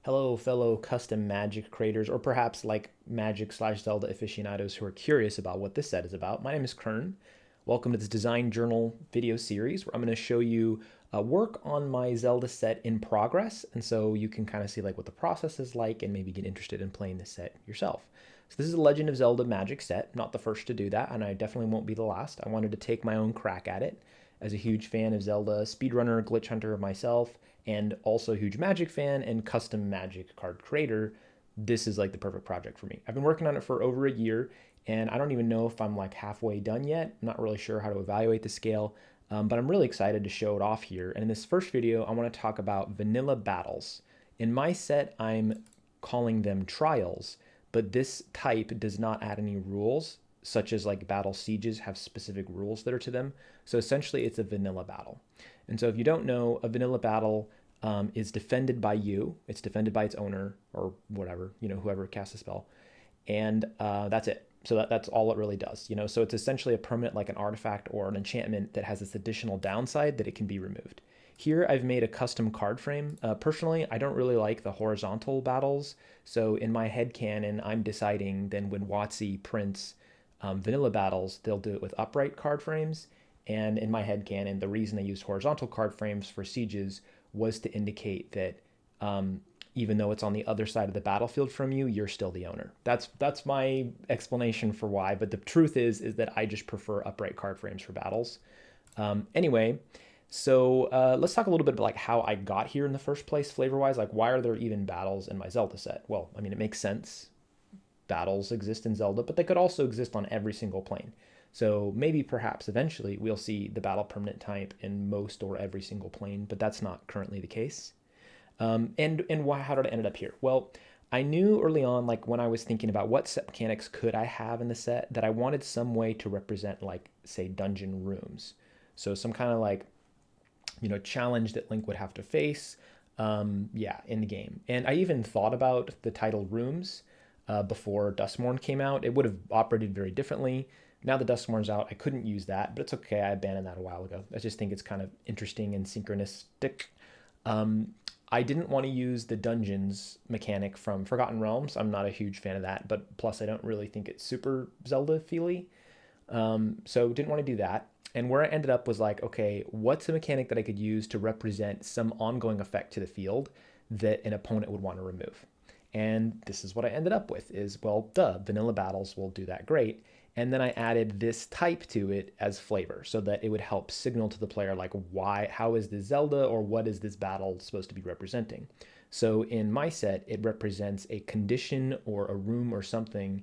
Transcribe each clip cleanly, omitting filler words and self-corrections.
Hello, fellow custom Magic creators, or perhaps like Magic/Zelda aficionados who are curious about what this set is about. My name is Kern. Welcome to this Design Journal video series where I'm going to show you work on my Zelda set in progress, and so you can kind of see like what the process is like and maybe get interested in playing this set yourself. So this is a Legend of Zelda Magic set, not the first to do that, and I definitely won't be the last. I wanted to take my own crack at it. As a huge fan of Zelda, speedrunner, glitch hunter myself, and also a huge Magic fan and custom Magic card creator, this is like the perfect project for me. I've been working on it for over a year, and I don't even know if I'm like halfway done yet. I'm not really sure how to evaluate the scale, but I'm really excited to show it off here. And in this first video, I want to talk about vanilla battles. In my set, I'm calling them trials, but this type does not add any rules, such as like battle sieges have specific rules that are to them. So essentially, it's a vanilla battle. And so if you don't know, a vanilla battle is defended by you. It's defended by its owner or whatever, whoever casts a spell. And that's it. So that's all it really does, So it's essentially a permanent like an artifact or an enchantment that has this additional downside that it can be removed. Here I've made a custom card frame. Personally, I don't really like the horizontal battles. So in my head canon, I'm deciding then when WotC prints vanilla battles, they'll do it with upright card frames. And in my head canon, the reason they used horizontal card frames for sieges was to indicate that even though it's on the other side of the battlefield from you, you're still the owner. That's my explanation for why. But the truth is that I just prefer upright card frames for battles. Anyway, so let's talk a little bit about like how I got here in the first place, flavor-wise. Like, why are there even battles in my Zelda set? Well, I mean, it makes sense. Battles exist in Zelda, but they could also exist on every single plane. So maybe perhaps eventually we'll see the battle permanent type in most or every single plane, but that's not currently the case. And why? How did I end up here? Well, I knew early on, like when I was thinking about what set mechanics could I have in the set, that I wanted some way to represent, like, say, dungeon rooms. So some kind of like, challenge that Link would have to face, yeah, in the game. And I even thought about the title Rooms before Duskmourn came out. It would have operated very differently. Now that Duskmourn's out, I couldn't use that, but it's okay. I abandoned that a while ago. I just think it's kind of interesting and synchronistic. I didn't want to use the dungeons mechanic from Forgotten Realms. I'm not a huge fan of that, but plus I don't really think it's super Zelda-feely. So didn't want to do that. And where I ended up was like, okay, what's a mechanic that I could use to represent some ongoing effect to the field that an opponent would want to remove? And this is what I ended up with is, well, vanilla battles will do that great. And then I added this type to it as flavor so that it would help signal to the player like how is this Zelda or what is this battle supposed to be representing? So in my set, it represents a condition or a room or something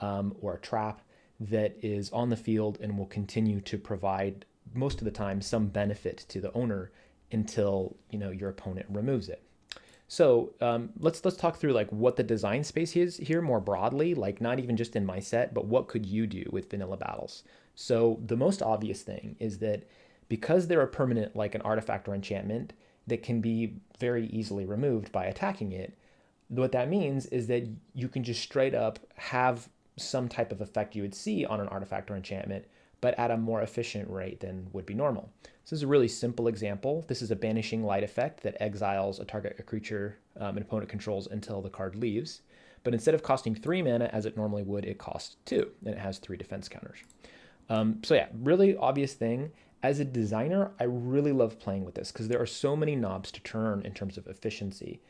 or a trap that is on the field and will continue to provide most of the time some benefit to the owner until your opponent removes it. So let's talk through like what the design space is here more broadly, like not even just in my set, but what could you do with vanilla battles? So the most obvious thing is that because they're a permanent, like an artifact or enchantment that can be very easily removed by attacking it, what that means is that you can just straight up have some type of effect you would see on an artifact or enchantment, but at a more efficient rate than would be normal. So this is a really simple example. This is a banishing light effect that exiles a creature an opponent controls until the card leaves. But instead of costing 3 mana as it normally would, it costs 2, and it has 3 defense counters. So yeah, really obvious thing. As a designer, I really love playing with this because there are so many knobs to turn in terms of efficiency.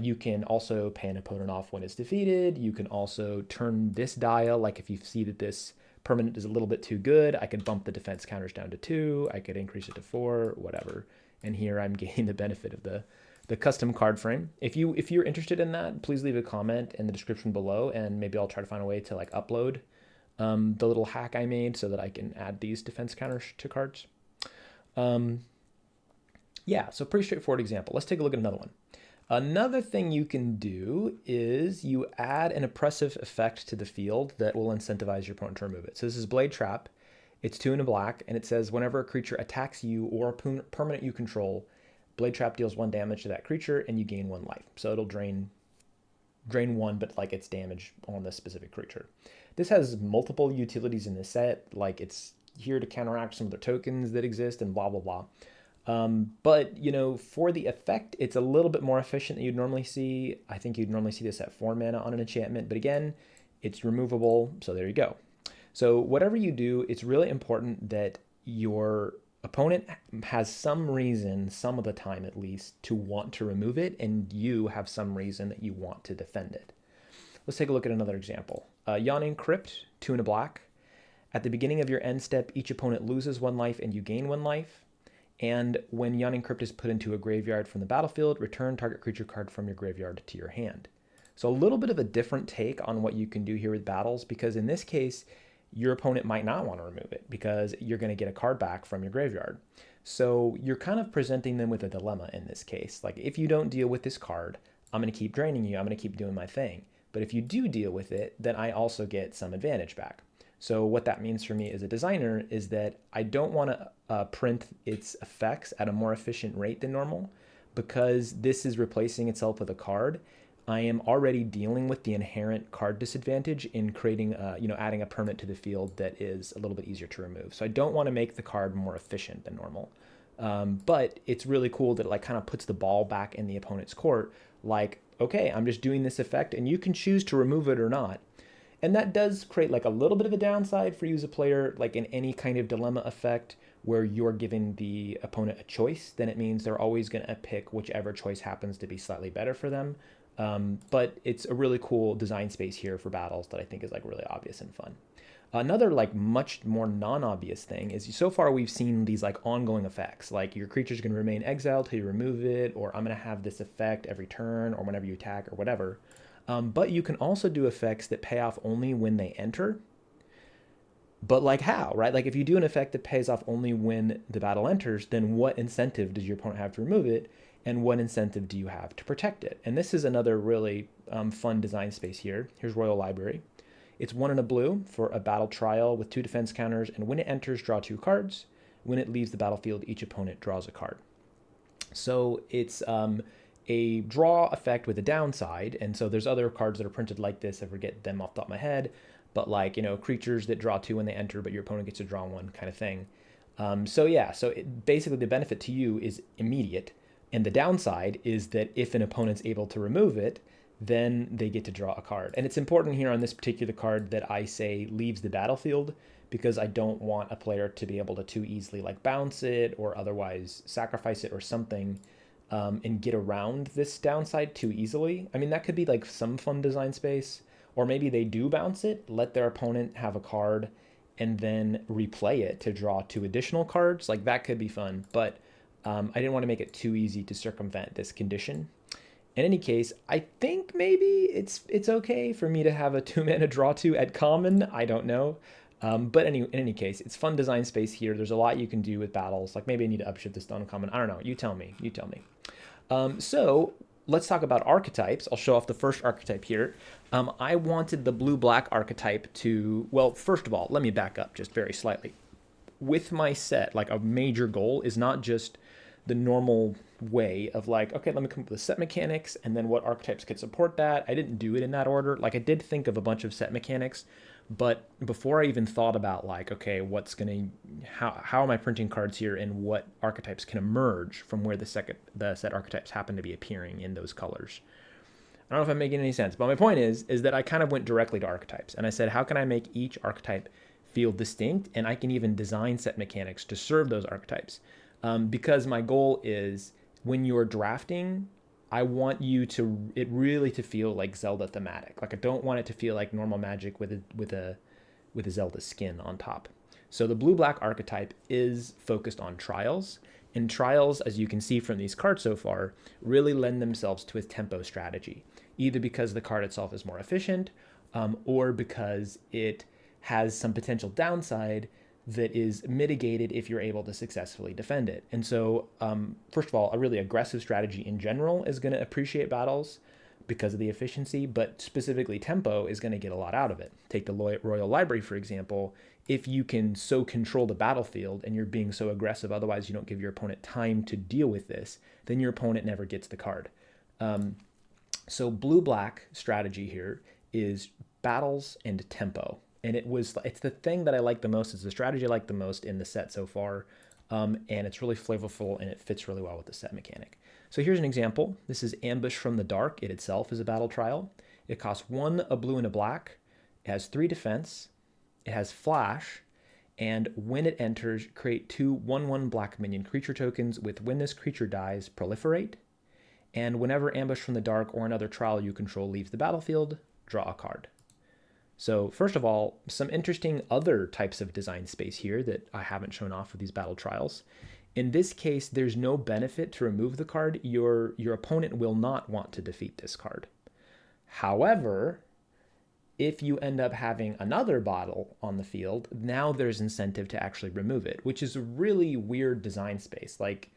You can also pay an opponent off when it's defeated. You can also turn this dial, like if you see that this permanent is a little bit too good, I could bump the defense counters down to 2, I could increase it to 4, whatever. And here I'm getting the benefit of the custom card frame. If you're interested in that, please leave a comment in the description below, and maybe I'll try to find a way to like upload the little hack I made so that I can add these defense counters to cards. Yeah, so pretty straightforward example. Let's take a look at another one. Another thing you can do is you add an oppressive effect to the field that will incentivize your opponent to remove it. So this is Blade Trap. It's 2 and a black, and it says whenever a creature attacks you or a permanent you control, Blade Trap deals 1 damage to that creature, and you gain 1 life. So it'll drain 1, but like it's damage on this specific creature. This has multiple utilities in this set, like it's here to counteract some of the tokens that exist and blah, blah, blah. But, you know, for the effect, it's a little bit more efficient than you'd normally see. I think you'd normally see this at 4 mana on an enchantment, but again, it's removable, so there you go. So whatever you do, it's really important that your opponent has some reason, some of the time at least, to want to remove it, and you have some reason that you want to defend it. Let's take a look at another example. Yawning Crypt, 2 and a black. At the beginning of your end step, each opponent loses 1 life and you gain 1 life. And when Yawning Crypt is put into a graveyard from the battlefield, return target creature card from your graveyard to your hand. So a little bit of a different take on what you can do here with battles, because in this case, your opponent might not want to remove it because you're going to get a card back from your graveyard. So you're kind of presenting them with a dilemma in this case. Like, if you don't deal with this card, I'm going to keep draining you. I'm going to keep doing my thing. But if you do deal with it, then I also get some advantage back. So what that means for me as a designer is that I don't want to print its effects at a more efficient rate than normal, because this is replacing itself with a card. I am already dealing with the inherent card disadvantage in creating, adding a permanent to the field that is a little bit easier to remove. So I don't want to make the card more efficient than normal. But it's really cool that it like kind of puts the ball back in the opponent's court. Like, okay, I'm just doing this effect and you can choose to remove it or not. And that does create like a little bit of a downside for you as a player, like in any kind of dilemma effect where you're giving the opponent a choice, then it means they're always going to pick whichever choice happens to be slightly better for them. But it's a really cool design space here for battles that I think is like really obvious and fun. Another like much more non-obvious thing is so far we've seen these like ongoing effects, like your creature's going to remain exiled till you remove it, or I'm going to have this effect every turn or whenever you attack or whatever. But you can also do effects that pay off only when they enter. But like how, right? Like if you do an effect that pays off only when the battle enters, then what incentive does your opponent have to remove it? And what incentive do you have to protect it? And this is another really fun design space here. Here's Royal Library. It's 1 and a blue for a battle trial with 2 defense counters, and when it enters, draw 2 cards. When it leaves the battlefield, each opponent draws a card. So it's a draw effect with a downside, and so there's other cards that are printed like this. I forget them off the top of my head, but like, you know, creatures that draw 2 when they enter, but your opponent gets to draw 1 kind of thing. So basically the benefit to you is immediate, and the downside is that if an opponent's able to remove it, then they get to draw a card. And it's important here on this particular card that I say leaves the battlefield, because I don't want a player to be able to too easily like bounce it or otherwise sacrifice it or something, and get around this downside too easily. I mean, that could be like some fun design space, or maybe they do bounce it, let their opponent have a card, and then replay it to draw 2 additional cards. Like that could be fun, but I didn't want to make it too easy to circumvent this condition. In any case, I think maybe it's okay for me to have a 2 mana draw 2 at common. I don't know. But in any case, it's fun design space here. There's a lot you can do with battles. Like maybe I need to upshift this to uncommon. I don't know. You tell me. So let's talk about archetypes. I'll show off the first archetype here. I wanted the blue-black archetype to, well, first of all, let me back up just very slightly. With my set, like a major goal is not just the normal way of like, okay, let me come up with set mechanics and then what archetypes could support that. I didn't do it in that order. Like I did think of a bunch of set mechanics, but before I even thought about like, okay, how am I printing cards here and what archetypes can emerge from where the set archetypes happen to be appearing in those colors. I don't know if I'm making any sense, but my point is that I kind of went directly to archetypes and I said, how can I make each archetype feel distinct? And I can even design set mechanics to serve those archetypes. Because my goal is when you're drafting, I want it really to feel like Zelda thematic. Like I don't want it to feel like normal Magic with a Zelda skin on top. So the blue-black archetype is focused on trials, and trials, as you can see from these cards so far, really lend themselves to a tempo strategy, either because the card itself is more efficient, or because it has some potential downside that is mitigated if you're able to successfully defend it. And so, first of all, a really aggressive strategy in general is going to appreciate battles because of the efficiency, but specifically tempo is going to get a lot out of it. Take the Royal Library, for example. If you can so control the battlefield and you're being so aggressive, otherwise you don't give your opponent time to deal with this, then your opponent never gets the card. So blue-black strategy here is battles and tempo. And it's the thing that I like the most. It's the strategy I like the most in the set so far. and it's really flavorful and it fits really well with the set mechanic. So here's an example. This is Ambush from the Dark. It itself is a battle trial. It costs 1, a blue, and a black. It has 3 defense. It has flash. And when it enters, create 2 1/1 black minion creature tokens with when this creature dies, proliferate. And whenever Ambush from the Dark or another trial you control leaves the battlefield, draw a card. So first of all, some interesting other types of design space here that I haven't shown off with these battle trials. In this case, there's no benefit to remove the card. Your opponent will not want to defeat this card. However, if you end up having another battle on the field, now there's incentive to actually remove it, which is a really weird design space. Like,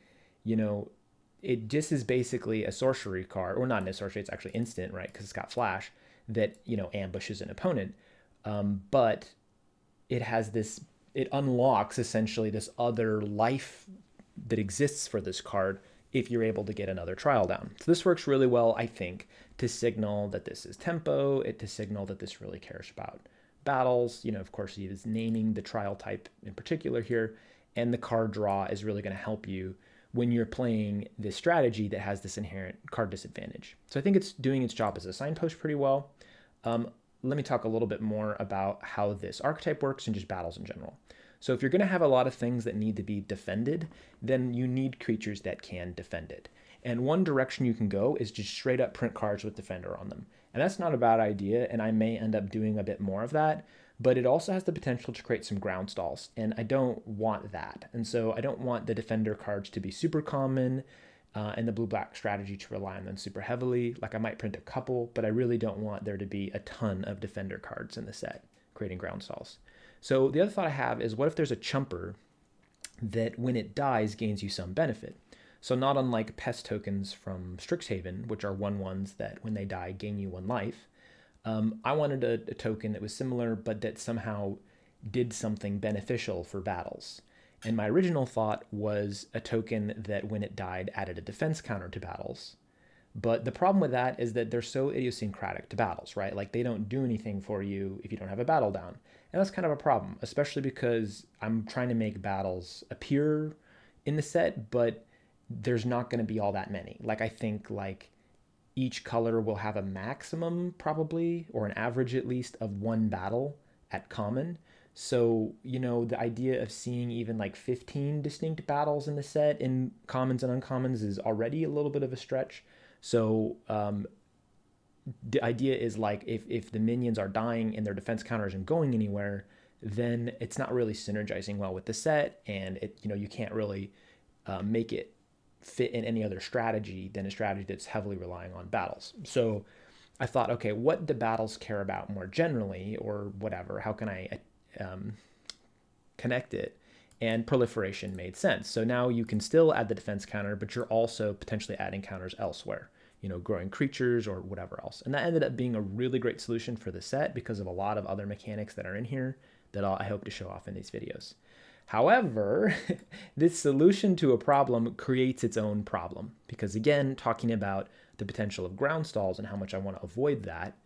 it just is basically a sorcery card, or not a sorcery, it's actually instant, right? Because it's got flash that, ambushes an opponent. But it has it unlocks essentially this other life that exists for this card if you're able to get another trial down. So this works really well, I think, to signal that this is tempo, to signal that this really cares about battles. Of course, he is naming the trial type in particular here, and the card draw is really going to help you when you're playing this strategy that has this inherent card disadvantage. So I think it's doing its job as a signpost pretty well. Let me talk a little bit more about how this archetype works and just battles in general. So if you're going to have a lot of things that need to be defended, then you need creatures that can defend it. And one direction you can go is just straight up print cards with defender on them. And that's not a bad idea, and I may end up doing a bit more of that, but it also has the potential to create some ground stalls, and I don't want that. And so I don't want the defender cards to be super common, and the blue-black strategy to rely on them super heavily. Like, I might print a couple, but I really don't want there to be a ton of defender cards in the set, creating ground stalls. So the other thought I have is, what if there's a chumper that when it dies gains you some benefit? So not unlike pest tokens from Strixhaven, which are 1/1s that when they die gain you 1 life, I wanted a token that was similar but that somehow did something beneficial for battles. And my original thought was a token that when it died added a defense counter to battles. But the problem with that is that they're so idiosyncratic to battles, right? Like, they don't do anything for you if you don't have a battle down. And that's kind of a problem, especially because I'm trying to make battles appear in the set, but there's not going to be all that many. Like, I think each color will have a maximum probably, or an average at least, of 1 battle at common. So, the idea of seeing even 15 distinct battles in the set in commons and uncommons is already a little bit of a stretch. So the idea is if the minions are dying and their defense counter isn't going anywhere, then it's not really synergizing well with the set, and you can't really make it fit in any other strategy than a strategy that's heavily relying on battles. So I thought, okay, what do battles care about more generally, or whatever? How can I connect it? And proliferation made sense. So now you can still add the defense counter, but you're also potentially adding counters elsewhere, growing creatures or whatever else. And that ended up being a really great solution for the set because of a lot of other mechanics that are in here that I hope to show off in these videos. However, this solution to a problem creates its own problem because, again, talking about the potential of ground stalls and how much I want to avoid that,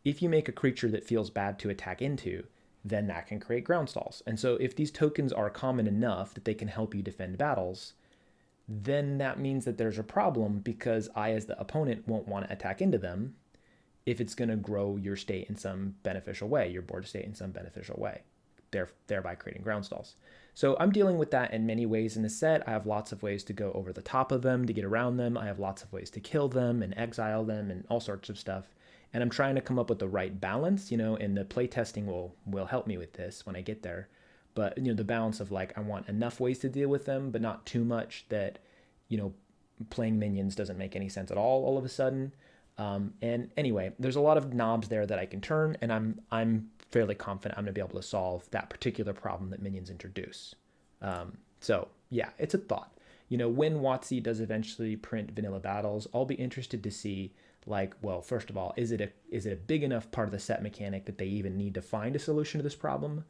if you make a creature that feels bad to attack into, then that can create ground stalls. And so if these tokens are common enough that they can help you defend battles, then that means that there's a problem because I, as the opponent, won't want to attack into them if it's going to grow your state in some beneficial way, your board state in some beneficial way, thereby creating ground stalls. So I'm dealing with that in many ways in the set. I have lots of ways to go over the top of them, to get around them. I have lots of ways to kill them and exile them and all sorts of stuff. And I'm trying to come up with the right balance, and the playtesting will help me with this when I get there. But, the balance of I want enough ways to deal with them, but not too much that, playing minions doesn't make any sense at all of a sudden. And anyway, there's a lot of knobs there that I can turn, and I'm fairly confident I'm going to be able to solve that particular problem that minions introduce. So yeah, it's a thought. When WotC does eventually print vanilla battles, I'll be interested to see well, first of all, is it a big enough part of the set mechanic that they even need to find a solution to this problem?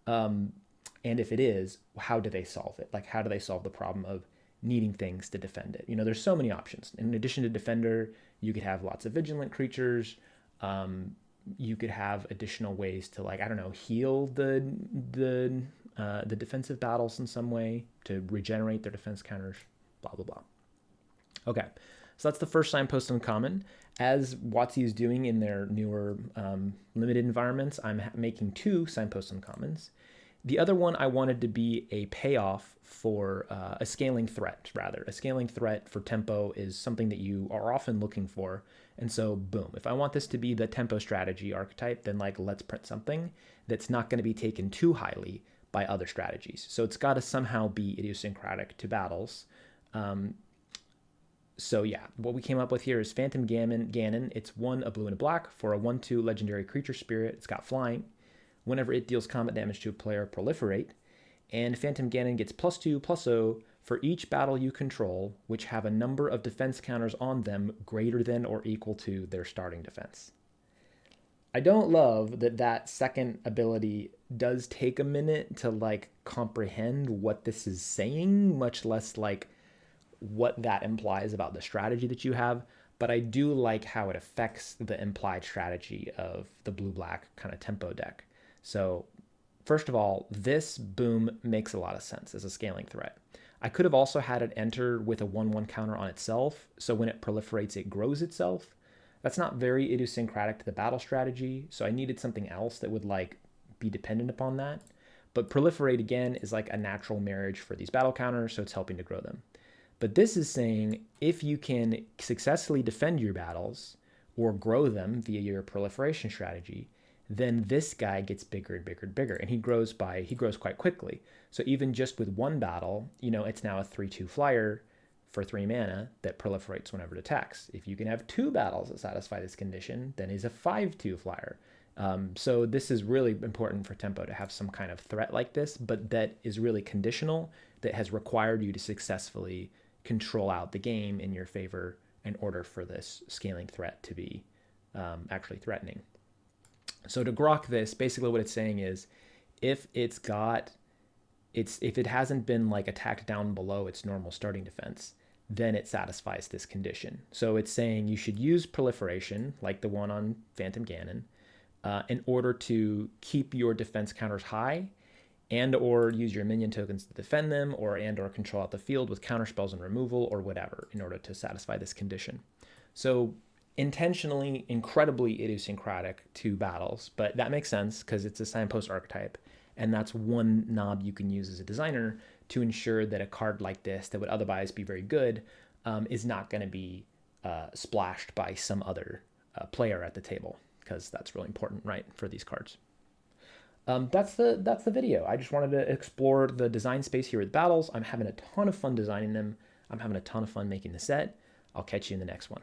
And if it is, how do they solve it? How do they solve the problem of needing things to defend it? There's so many options. In addition to defender, you could have lots of vigilant creatures. You could have additional ways to I don't know, heal the the defensive battles in some way to regenerate their defense counters, blah, blah, blah. Okay, so that's the first signpost uncommon. As WotC is doing in their newer limited environments, I'm making 2 signpost uncommons. The other one I wanted to be a payoff for a scaling threat, rather. A scaling threat for tempo is something that you are often looking for. And so, boom, if I want this to be the tempo strategy archetype, then like let's print something that's not going to be taken too highly by other strategies. So it's got to somehow be idiosyncratic to battles. So yeah, what we came up with here is Phantom Ganon. It's 1, a blue and a black for a 1/2 legendary creature spirit. It's got flying. Whenever it deals combat damage to a player, proliferate. And Phantom Ganon gets +2/+0 for each battle you control, which have a number of defense counters on them greater than or equal to their starting defense. I don't love that that second ability does take a minute to like comprehend what this is saying, much less like what that implies about the strategy that you have. But I do like how it affects the implied strategy of the blue-black kind of tempo deck. So first of all, this boom makes a lot of sense as a scaling threat. I could have also had it enter with a 1/1 counter on itself, so when it proliferates, it grows itself. That's not very idiosyncratic to the battle strategy, so I needed something else that would like be dependent upon that. But proliferate again is like a natural marriage for these battle counters, so it's helping to grow them. But this is saying if you can successfully defend your battles or grow them via your proliferation strategy, then this guy gets bigger and bigger and bigger, and he grows quite quickly. So even just with one battle, you know, it's now a 3/2 flyer for 3 mana that proliferates whenever it attacks. If you can have 2 battles that satisfy this condition, then he's a 5/2 flyer. So this is really important for tempo to have some kind of threat like this, but that is really conditional, that has required you to successfully control out the game in your favor in order for this scaling threat to be actually threatening. So to grok this, basically what it's saying is if it hasn't been like attacked down below its normal starting defense, then it satisfies this condition. So it's saying you should use proliferation, like the one on Phantom Ganon, in order to keep your defense counters high, and or use your minion tokens to defend them, or control out the field with counterspells and removal or whatever in order to satisfy this condition. So intentionally incredibly idiosyncratic to battles, but that makes sense because it's a signpost archetype, and that's one knob you can use as a designer to ensure that a card like this that would otherwise be very good is not going to be splashed by some other player at the table, because that's really important, right, for these cards. That's the video. I just wanted to explore the design space here with battles. I'm having a ton of fun designing them. I'm having a ton of fun making the set. I'll catch you in the next one.